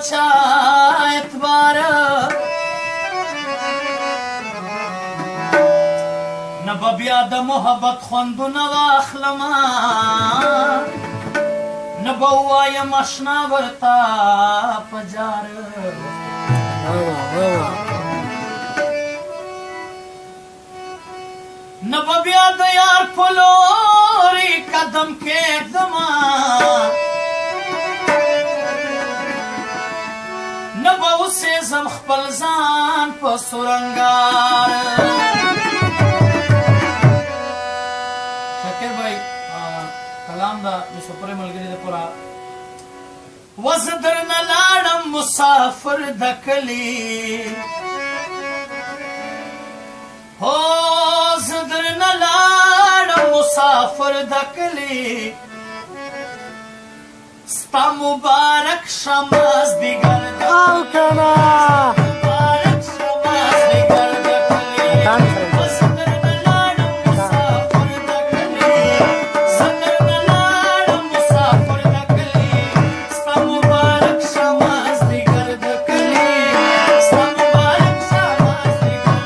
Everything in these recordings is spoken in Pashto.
چا اعتبار نه به بیا د محبت خوندونه واخلمه نه به ووایم اشنا ورته په جاره نه به بیا د یار په لورې قدم کېږدمه نه به اوسېږم خپل ځان په سورنګار شاکر بھائی کلام دا یوسفپورې ملګري دپاره و زه درنه لاړم مسافر د کلي هو زه درنه لاړم مسافر د کلي ستا مبارک شه مازدیګر د مبارک شه مازدیګر د کلي و زه درنه لاړم مسافر د کلي زه درنه لاړم مسافر د کلي ستا مبارک شه مازدیګر د کلي ستا مبارک شه مازدیګر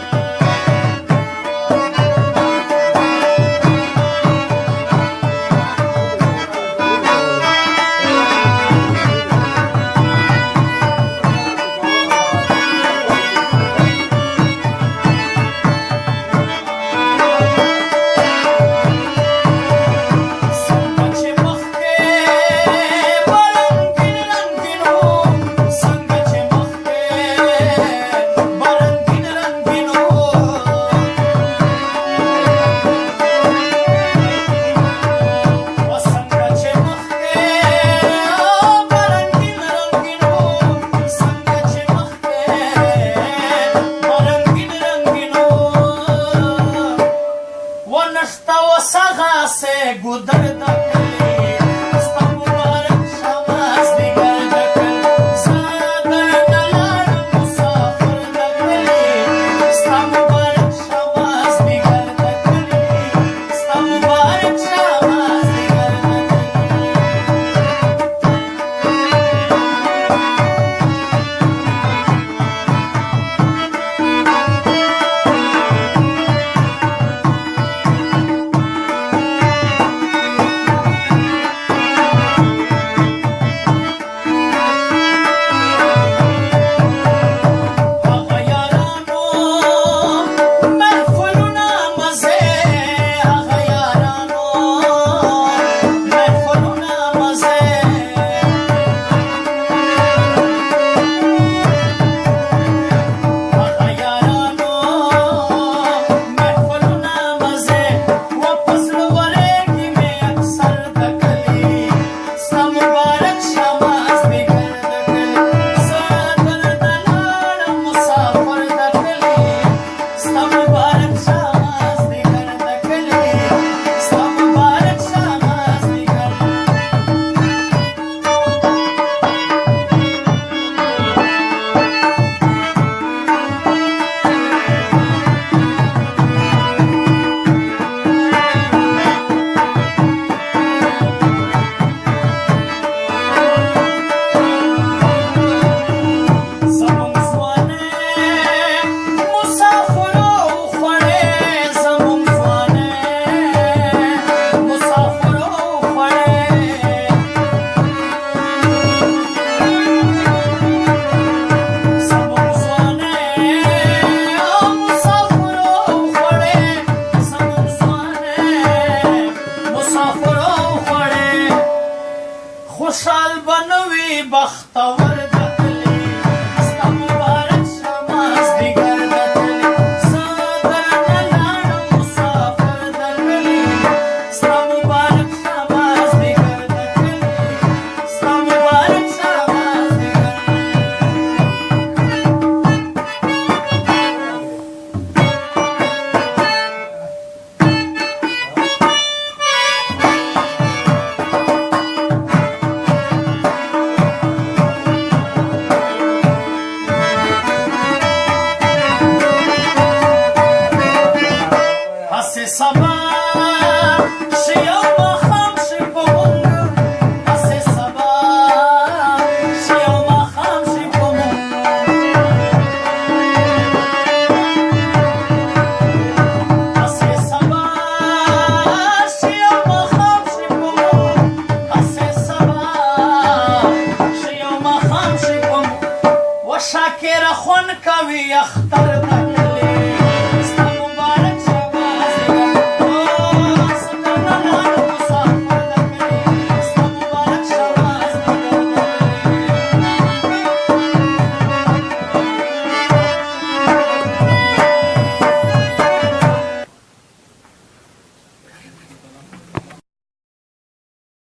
ژوند کوي اختر د